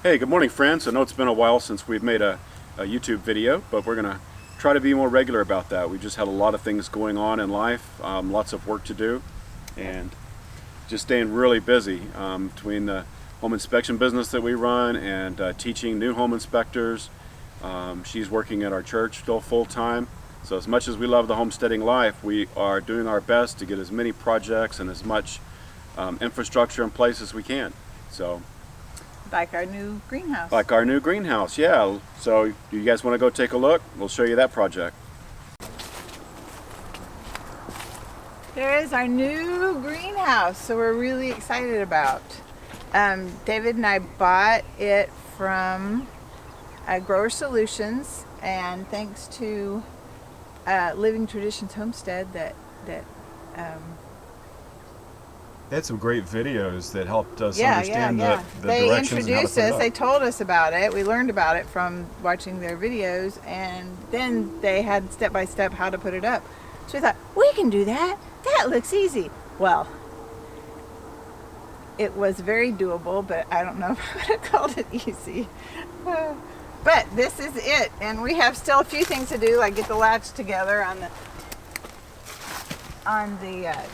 Hey, good morning friends. I know it's been a while since we've made a YouTube video, but we're going to try to be more regular about that. We just had a lot of things going on in life, lots of work to do, and just staying really busy between the home inspection business that we run and teaching new home inspectors. She's working at our church still full-time. So as much as we love the homesteading life, we are doing our best to get as many projects and as much infrastructure in place as we can. So, like our new greenhouse. Like our new greenhouse, yeah. So you guys want to go take a look? We'll show you that project. There is our new greenhouse, so we're really excited about. David and I bought it from Grower Solutions, and thanks to Living Traditions Homestead that They had some great videos that helped us the they directions introduced us. They told us about it. We learned about it from watching their videos, and then they had step-by-step how to put it up. So we thought, we can do that. That looks easy. Well, it was very doable, but I don't know if I would have called it easy. But this is it, and we have still a few things to do, like get the latch together on the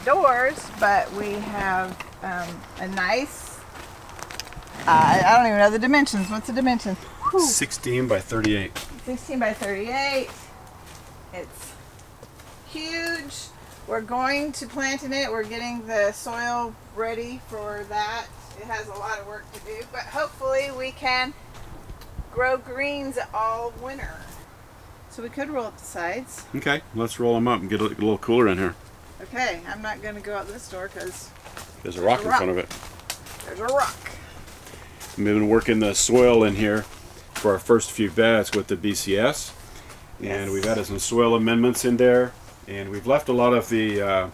doors, but we have a nice, I don't even know the dimensions. What's the dimensions? 16 by 38. 16 by 38. It's huge. We're going to plant in it. We're getting the soil ready for that. It has a lot of work to do, but hopefully we can grow greens all winter. So we could roll up the sides. Okay, let's roll them up and get a little cooler in here. Okay, I'm not going to go out this door because there's a rock in front of it. There's a rock. We've been working the soil in here for our first few beds with the BCS, and we've added some soil amendments in there, and we've left a lot of the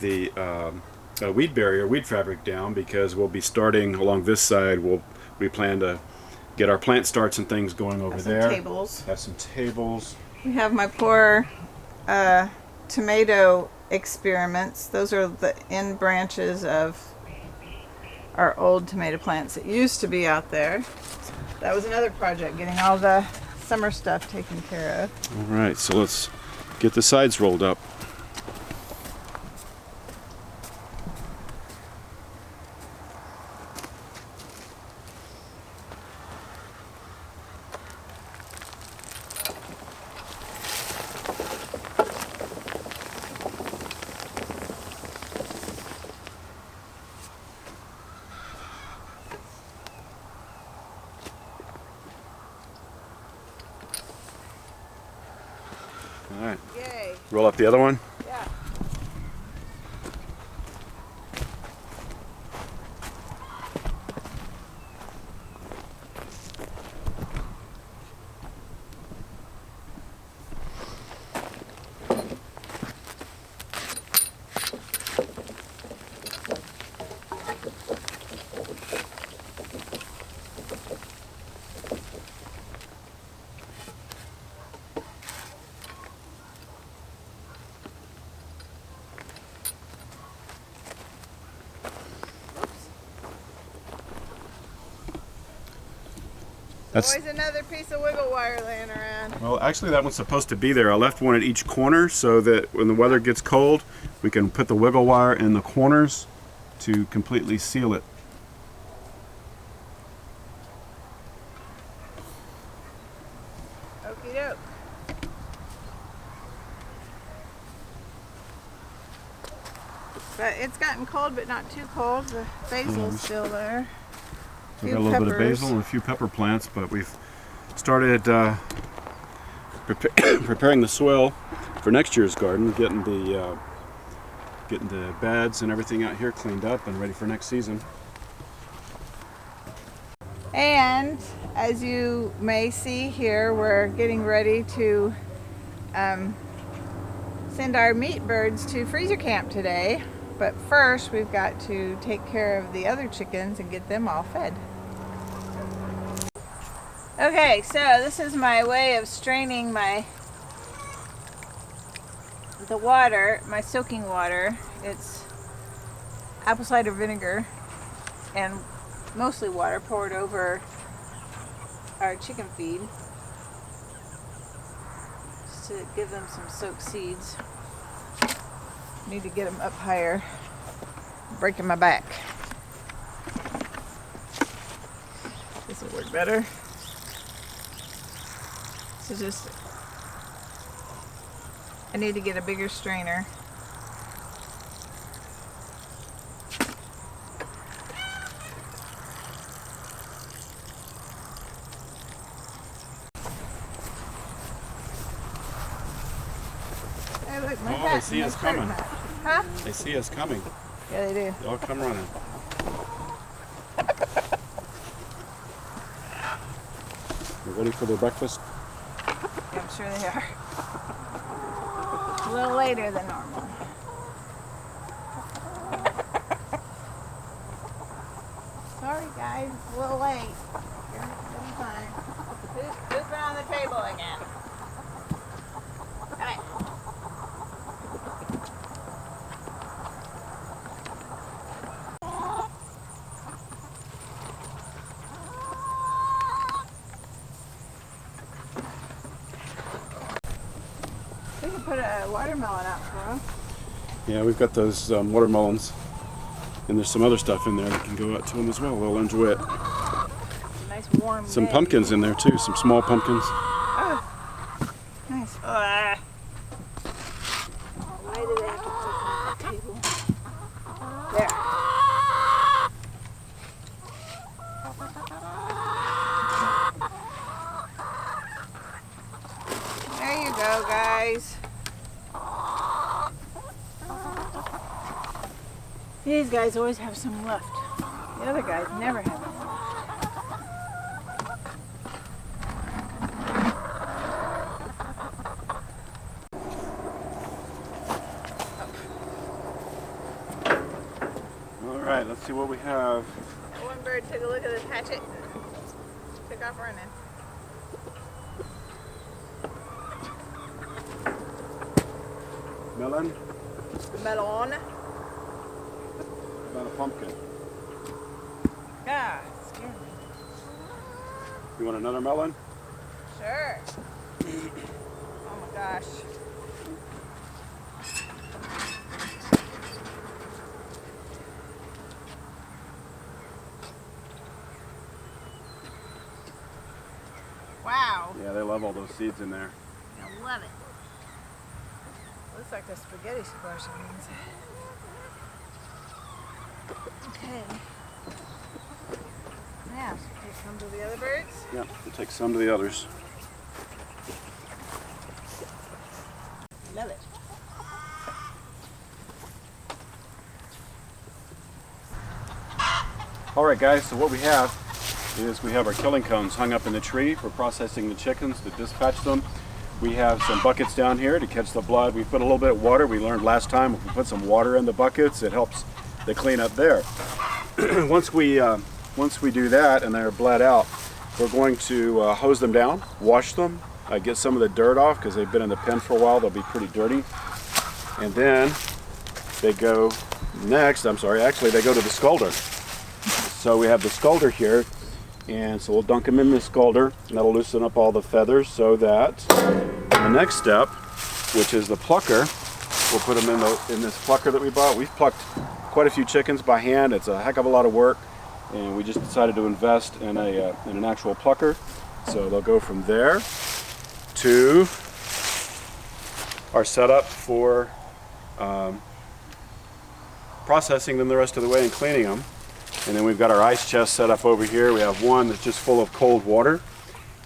weed barrier, weed fabric down, because we'll be starting along this side. We plan to get our plant starts and things going over there. Tables. Have some tables. We have my poor tomato experiments. Those are the end branches of our old tomato plants that used to be out there. That was another project, getting all the summer stuff taken care of. All right, so let's get the sides rolled up. All right. Yay. Roll up the other one. Yeah. That's always another piece of wiggle wire laying around. Well, actually that one's supposed to be there. I left one at each corner so that when the weather gets cold, we can put the wiggle wire in the corners to completely seal it. Okie doke. But it's gotten cold, but not too cold. The basil's still there. We've got a little bit of basil and a few pepper plants, but we've started preparing the soil for next year's garden, getting the beds and everything out here cleaned up and ready for next season. And as you may see here, we're getting ready to send our meat birds to freezer camp today. But first, we've got to take care of the other chickens and get them all fed. Okay, so this is my way of straining the water, my soaking water. It's apple cider vinegar and mostly water poured over our chicken feed. Just to give them some soaked seeds. Need to get them up higher. Breaking my back. This will work better. So just, I need to get a bigger strainer. Hey, look, my Oh, they see us coming. Huh? They see us coming. Yeah, they do. They all come running. You ready for their breakfast? Yeah, I'm sure they are. A little later than normal. Sorry guys, it's a little late. It'll be fine. Who's been on the table again? Alright. We can put a watermelon out for them. Yeah, we've got those watermelons. And there's some other stuff in there that can go out to them as well. They'll enjoy it. Nice warm Some day. pumpkins in there too, some small pumpkins. Oh, nice. Why do they have to put them on the table? There. There you go, guys. These guys always have some left. The other guys never have any left. All right, let's see what we have. One bird took a look at this hatchet and took off running. Melon, Melon. about a pumpkin. Yeah, scared me. You want another melon? Sure. Oh my gosh. Wow. Yeah, they love all those seeds in there. I love it. Looks like the spaghetti squash beans. Okay. Now, take some to the other birds. Yeah, we'll take some to the others. Love it. All right, guys, so what we have is we have our killing cones hung up in the tree for processing the chickens to dispatch them. We have some buckets down here to catch the blood. We put a little bit of water. We learned last time if we put some water in the buckets, it helps the cleanup there. Once we do that and they're bled out, we're going to hose them down, wash them, get some of the dirt off because they've been in the pen for a while. They'll be pretty dirty. And then they go actually they go to the scalder. So we have the scalder here, and so we'll dunk them in the scalder, and that'll loosen up all the feathers so that the next step, which is the plucker, we'll put them in this plucker that we bought. We've plucked quite a few chickens by hand. It's a heck of a lot of work, and we just decided to invest in an actual plucker. So they'll go from there to our setup for processing them the rest of the way and cleaning them. And then we've got our ice chest set up over here. We have one that's just full of cold water.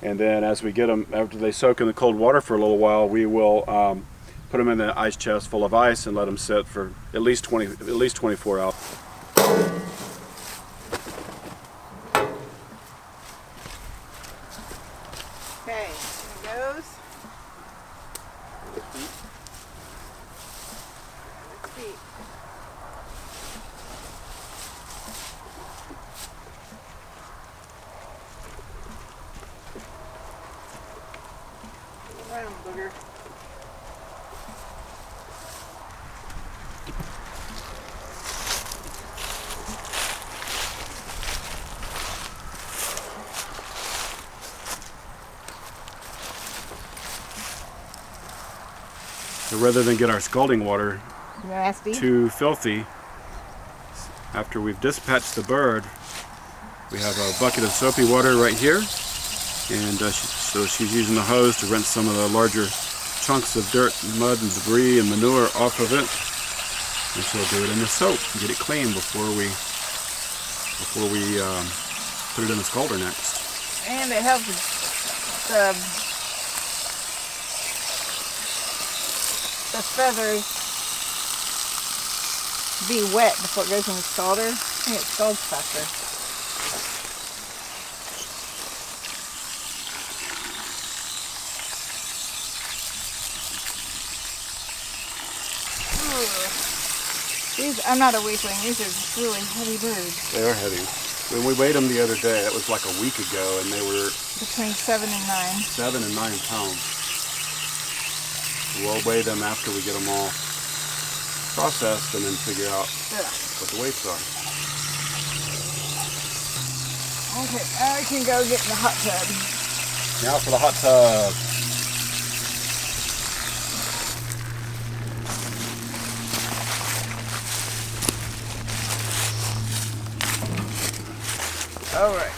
And then as we get them, after they soak in the cold water for a little while, we will put them in the ice chest full of ice and let them sit for at least 24 hours. Okay, here goes. Feet. Round booger. So rather than get our scalding water Nasty. too filthy, after we've dispatched the bird, we have a bucket of soapy water right here, and so she's using the hose to rinse some of the larger chunks of dirt, mud, and debris and manure off of it, and she'll do it in the soap and get it clean before we put it in the scalder next. And it helps the feathers be wet before it goes in the scalder, and it scalds faster. These, I'm not a weakling, these are just really heavy birds. They are heavy. When we weighed them the other day, that was like a week ago, and they were between 7 and 9. 7 and 9 pounds. We'll weigh them after we get them all processed and then figure out what the weights are. Okay, now we can go get in the hot tub. Now for the hot tub. All right.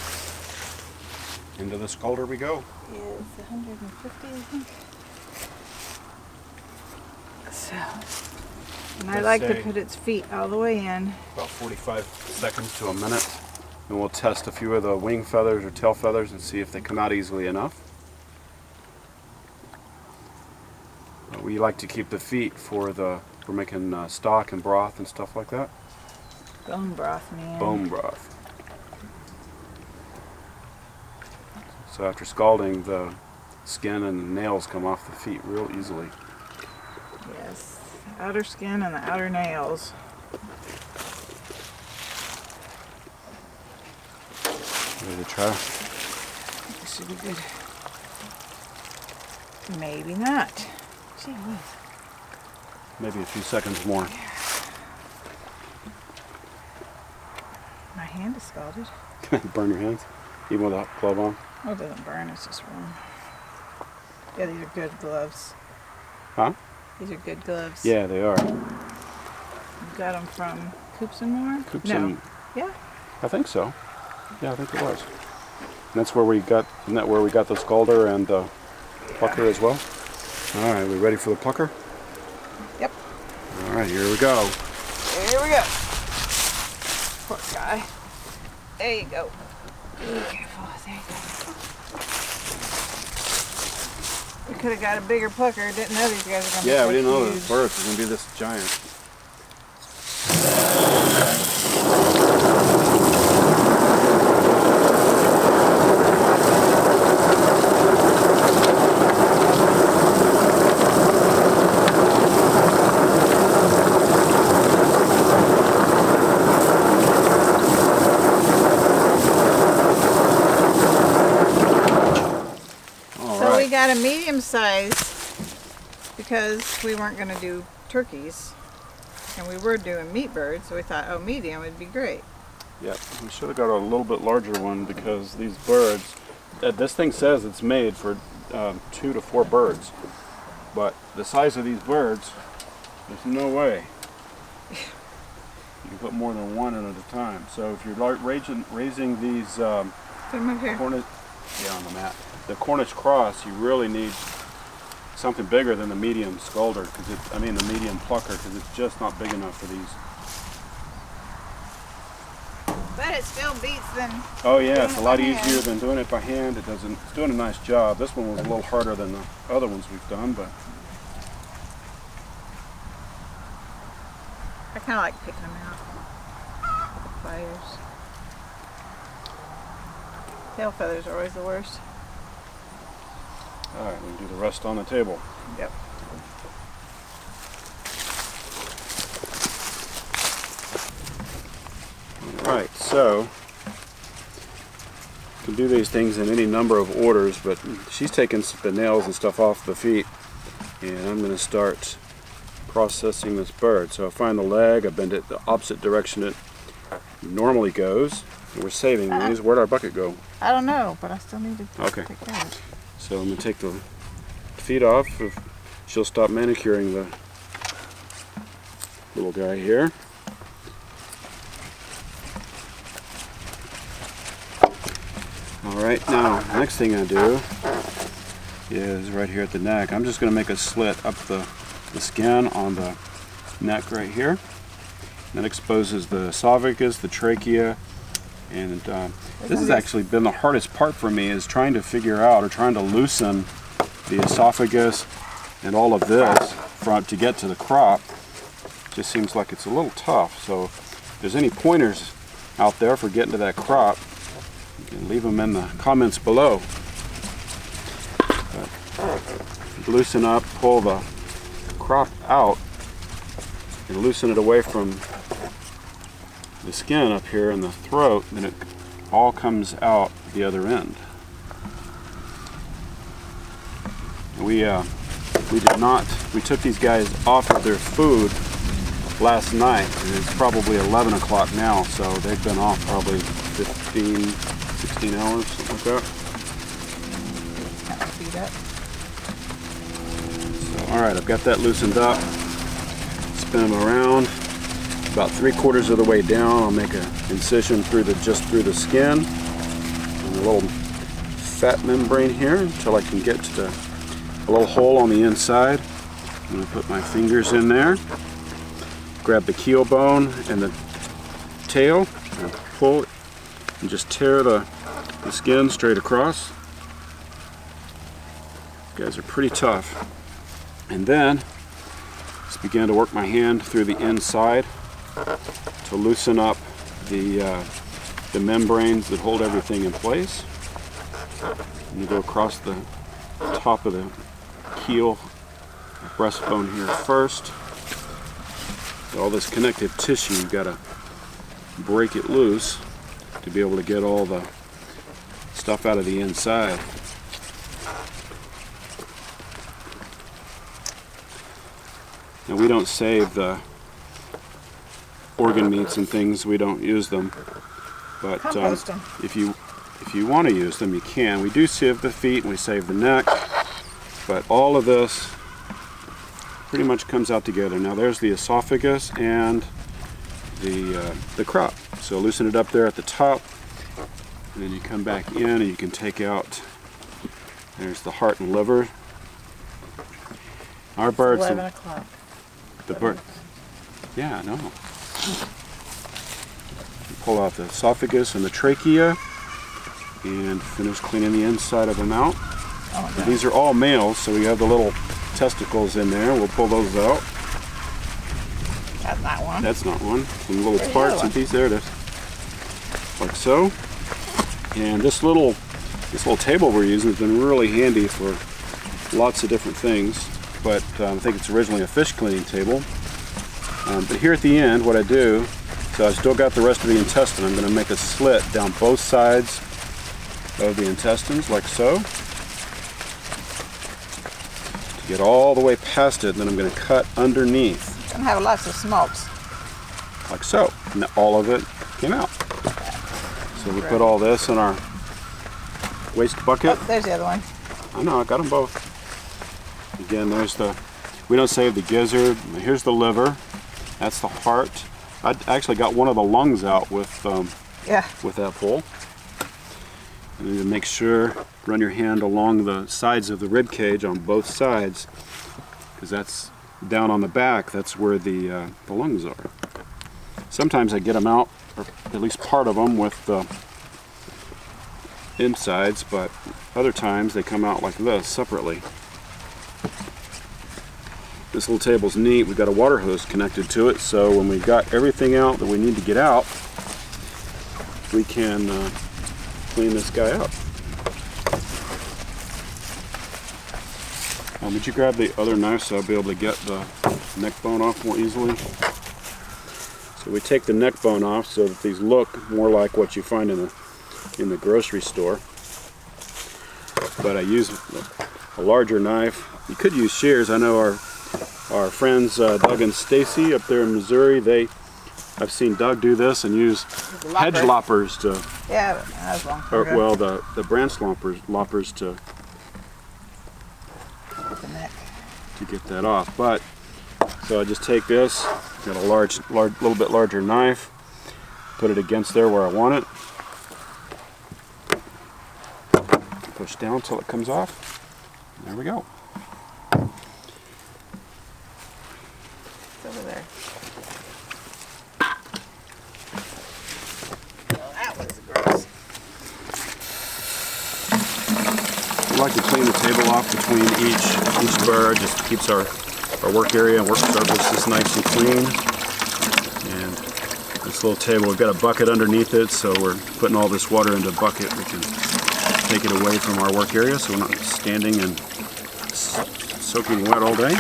Into the scalder we go. Is 150, I think. So, and I like to put its feet all the way in. About 45 seconds to a minute. And we'll test a few of the wing feathers or tail feathers and see if they come out easily enough. We like to keep the feet for making stock and broth and stuff like that. Bone broth, man. Bone broth. So after scalding, the skin and the nails come off the feet real easily. Yes, outer skin and the outer nails. Ready to try? This should be good. Maybe not. Gee whiz. Maybe a few seconds more. My hand is scalded. Burn your hands, even with a glove on. Oh, it doesn't burn, it's just warm. Yeah, these are good gloves. Huh? These are good gloves. Yeah, they are. You got them from Coops and More? Coops No. and, Yeah? I think so. Yeah, I think it was. And that's where we got. Isn't that where we got the scalder and the pucker as well? All right, we ready for the pucker? Yep. All right, here we go. Here we go. Poor guy. There you go. Be careful. There you go. We could have got a bigger pucker. Didn't know these guys were going to be Yeah, so we didn't know huge. the birds was going to be this giant. So we got a medium size because we weren't going to do turkeys. And we were doing meat birds, so we thought, oh, medium would be great. Yep, we should have got a little bit larger one because these birds, this thing says it's made for 2 to 4 birds, but the size of these birds, there's no way you can put more than one in at a time. So if you're raising these Put them up here. on the mat, the Cornish Cross, you really need something bigger than the medium scalder, the medium plucker, because it's just not big enough for these. But it still beats than... Oh yeah, it's a doing it lot by hand. easier than doing it by hand. It's doing a nice job. This one was a little harder than the other ones we've done, but I kind of like picking them out with the pliers. Tail feathers are always the worst. all right, we can do the rest on the table. Yep. All right, so you can do these things in any number of orders, but she's taking the nails and stuff off the feet, and I'm going to start processing this bird. So I find the leg, I bend it the opposite direction it normally goes. And we're saving these. Where'd our bucket go? I don't know, but I still need to Okay. take care of it. So I'm going to take the feet off of she'll stop manicuring the little guy here. Alright, now next thing I do is right here at the neck. I'm just going to make a slit up the skin on the neck right here. That exposes the esophagus, the trachea, and this has actually been the hardest part for me, is trying to figure out or trying to loosen the esophagus and all of this to get to the crop. Just seems like it's a little tough. So if there's any pointers out there for getting to that crop, you can leave them in the comments below. But if you loosen up, pull the crop out, and loosen it away from the skin up here in the throat, then it all comes out the other end. And we took these guys off of their food last night, and it's probably 11 o'clock now, so they've been off probably 15, 16 hours, something like that. So, alright, I've got that loosened up. Spin them around. About 3/4 of the way down, I'll make an incision just through the skin and a little fat membrane here until I can get to a little hole on the inside. I'm going to put my fingers in there, grab the keel bone and the tail, and pull it, and just tear the skin straight across. These guys are pretty tough. And then just begin to work my hand through the inside to loosen up the membranes that hold everything in place. And you go across the top of the keel breastbone here first. All this connective tissue, you've got to break it loose to be able to get all the stuff out of the inside. Now we don't save the organ meats and things, we don't use them, but if you want to use them, you can. We do save the feet and we save the neck, but all of this pretty much comes out together. Now there's the esophagus and the crop, so loosen it up there at the top, and then you come back in and you can take out, there's the heart and liver. Our birds, 11 o'clock. The bird, yeah, I know. Pull out the esophagus and the trachea and finish cleaning the inside of them out. Oh, okay. These are all males, so we have the little testicles in there. We'll pull those out. That's not one. That's not one. Some little There's parts and pieces. There it is. Like so. And this little table we're using has been really handy for lots of different things. But I think it's originally a fish cleaning table. But here at the end, what I do, so I've still got the rest of the intestine. I'm going to make a slit down both sides of the intestines, like so. To get all the way past it, and then I'm going to cut underneath. It's going to have lots of smokes. Like so. And all of it came out. So we put all this in our waste bucket. Oh, there's the other one. I know, I got them both. Again, we don't save the gizzard. Here's the liver. That's the heart. I actually got one of the lungs out with that pull. And then to make sure, run your hand along the sides of the rib cage on both sides, because that's down on the back. That's where the lungs are. Sometimes I get them out, or at least part of them, with the insides, but other times they come out like this separately. This little table's neat. We've got a water hose connected to it, so when we've got everything out that we need to get out, we can clean this guy up. Would you grab the other knife so I'll be able to get the neck bone off more easily? So we take the neck bone off so that these look more like what you find in the grocery store. But I use a larger knife. You could use shears. I know our friends Doug and Stacy up there in Missouri, I've seen Doug do this and use hedge loppers to, that's long. well, the branch loppers to to get that off. But so I just take this, got a little bit larger knife, put it against there where I want it, push down until it comes off. There we go. It's over there. Oh, that was gross. I like to clean the table off between each burr. It just keeps our work area and work surfaces nice and clean. And this little table, we've got a bucket underneath it, so we're putting all this water into a bucket. We can take it away from our work area so we're not standing and soaking wet all day.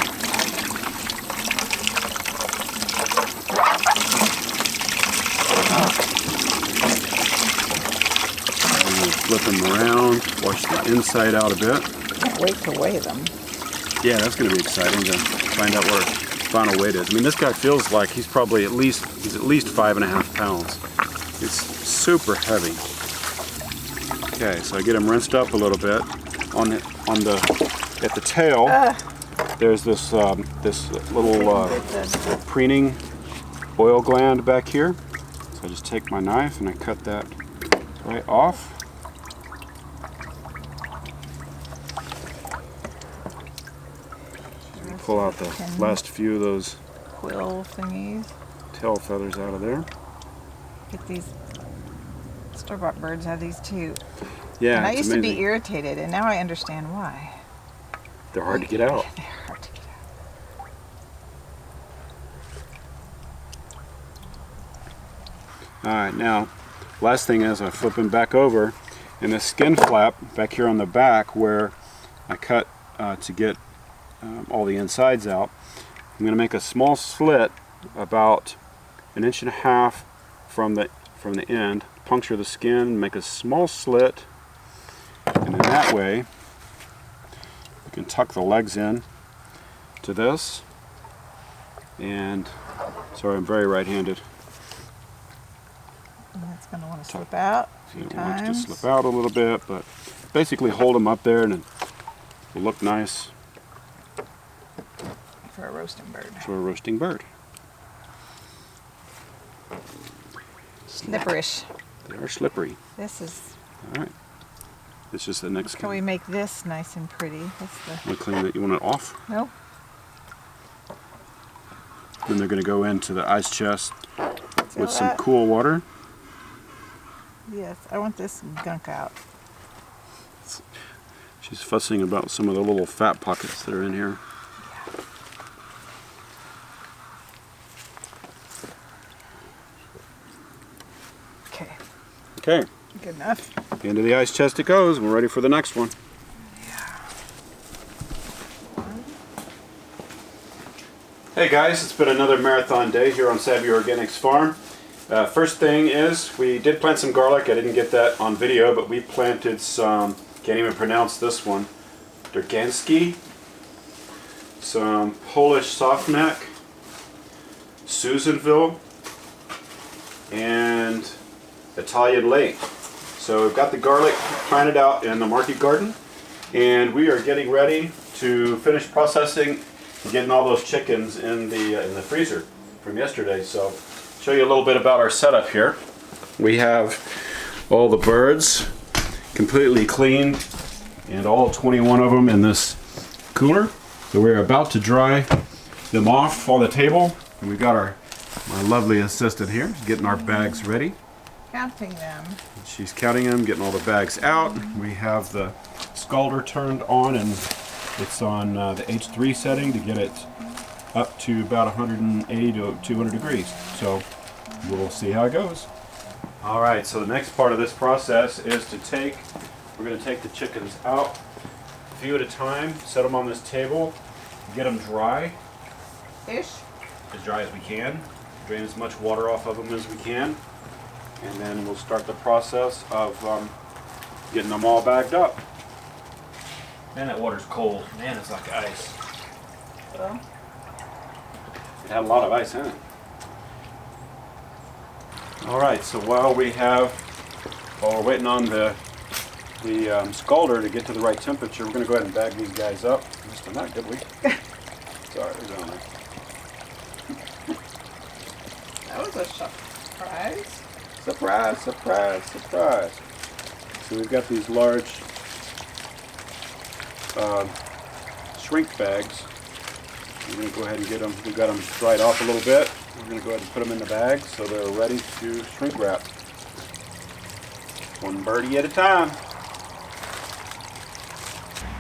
Flip them around, wash the inside out a bit. Can't wait to weigh them. Yeah, that's going to be exciting to find out what our final weight is. I mean, this guy feels like he's probably at least 5.5 pounds. It's super heavy. Okay, so I get him rinsed up a little bit. At the tail, there's this little preening oil gland back here. So I just take my knife and I cut that right off. Pull out the last few of those quill thingies. tail feathers out of there. Get these store-bought birds have these too. Yeah, and I it's used amazing. to be irritated, and now I understand why. They're hard to get out. They're hard to get out. All right, now, last thing is I flip them back over, and the skin flap back here on the back where I cut to get all the insides out, I'm going to make a small slit about 1.5 inches from the end, puncture the skin, make a small slit, and then that way we can tuck the legs in to this. And sorry, I'm very right-handed. And that's going to want to slip out a few It wants to times. slip out a little bit, but basically hold them up there and it'll look nice For a roasting bird. for a roasting bird. Slipperish. They are slippery. This is. All right. It's just the next Can we make this nice and pretty? That's the. You clean it. You want it off? Nope. Then they're going to go into the ice chest See with all some that? cool water. Yes, I want this gunk out. She's fussing about some of the little fat pockets that are in here. Okay, Okay. good enough. Into the ice chest it goes. We're ready for the next one. Hey guys, it's been another marathon day here on Savvy Organics Farm. First thing is, we did plant some garlic. I didn't get that on video, but we planted some, can't even pronounce this one, Durganski, some Polish softneck, Susanville, and Italian late. So we've got the garlic planted out in the market garden, and we are getting ready to finish processing and getting all those chickens in the freezer from yesterday. So show you a little bit about our setup here. We have all the birds completely cleaned and all 21 of them in this cooler. So we're about to dry them off on the table, and we've got my lovely assistant here getting our bags ready. Counting them. She's counting them, getting all the bags out. We have the scalder turned on, and it's on the H3 setting to get it up to about 180 to 200 degrees. So we'll see how it goes. All right, so the next part of this process is we're going to take the chickens out a few at a time, set them on this table, get them dry, Ish. as dry as we can, drain as much water off of them as we can, and then we'll start the process of getting them all bagged up. Man, that water's cold. Man, it's like ice. Well, It had a lot of ice in it. All right, so while we're waiting on the scalder to get to the right temperature, we're going to go ahead and bag these guys up. Missed on that, did we? Sorry, they're down there. That was a surprise. Surprise, surprise, surprise. So we've got these large shrink bags. We're going to go ahead and get them. We've got them dried off a little bit. We're going to go ahead and put them in the bag so they're ready to shrink wrap. One birdie at a time.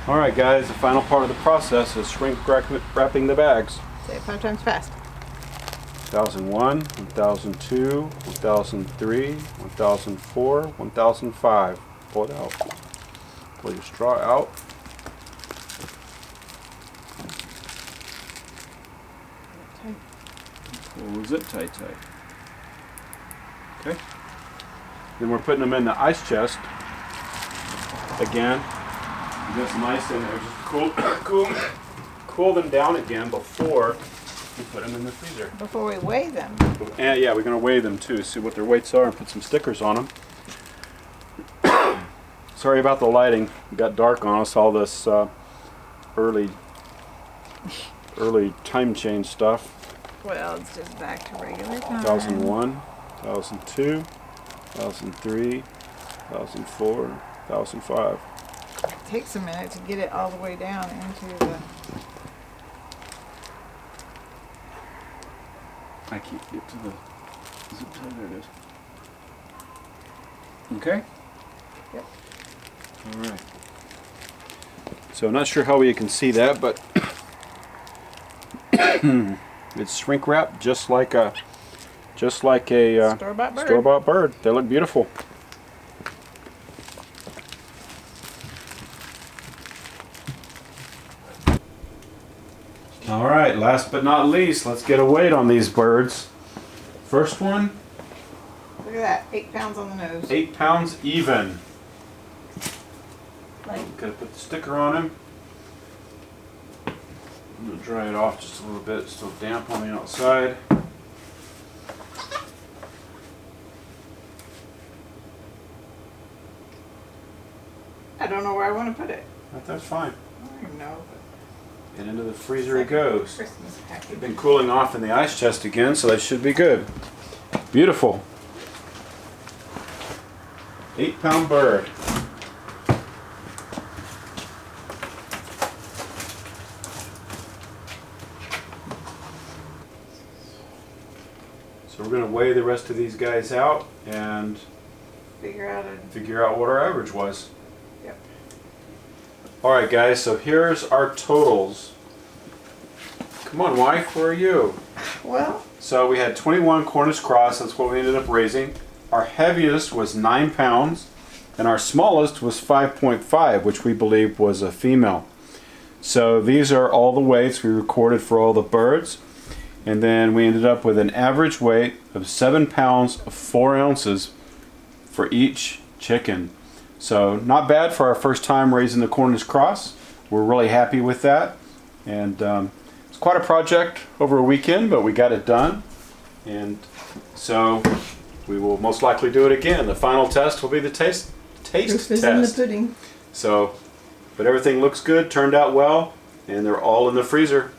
Alright guys, the final part of the process is shrink wrapping the bags. Say it 5 times fast. 1001, 1002, 1003, 1004, 1005. Pull it out. Pull your straw out. Pull the zip tight. Okay. Then we're putting them in the ice chest. Again, you got some ice in there. Just cool them down again before we put them in the freezer. Before we weigh them. And yeah, we're going to weigh them too, see what their weights are, and put some stickers on them. Sorry about the lighting. It got dark on us, all this early time change stuff. Well, it's just back to regular time. 1001, 1002, 1003, 1004, 1005. It takes a minute to get it all the way down into the... I can't get to the zip tie. There it is. Okay? Yep. Alright. So I'm not sure how you can see that, but it's shrink wrap just like a store-bought bird. Store-bought bird. They look beautiful. Alright, last but not least, let's get a weight on these birds. First one, Look at that, 8 pounds on the nose. 8 pounds even. Like, Gotta put the sticker on him. I'm gonna dry it off just a little bit, it's still damp on the outside. I don't know where I want to put it. That's fine. I don't even know. And into the freezer it goes. Christmas package. They've been cooling off in the ice chest again, so they should be good. Beautiful. 8-pound bird. So we're going to weigh the rest of these guys out and Figure out what our average was. Yep. Alright guys, so here's our totals. Come on wife, where are you? Well, So we had 21 Cornish Cross, that's what we ended up raising. Our heaviest was 9 pounds and our smallest was 5.5, which we believe was a female. So these are all the weights we recorded for all the birds. And then we ended up with an average weight of 7 pounds of 4 ounces for each chicken. So not bad for our first time raising the Cornish Cross. We're really happy with that. And it's quite a project over a weekend, but we got it done. And so we will most likely do it again. The final test will be the taste proof is test. in the pudding. So, but everything looks good, turned out well, and they're all in the freezer.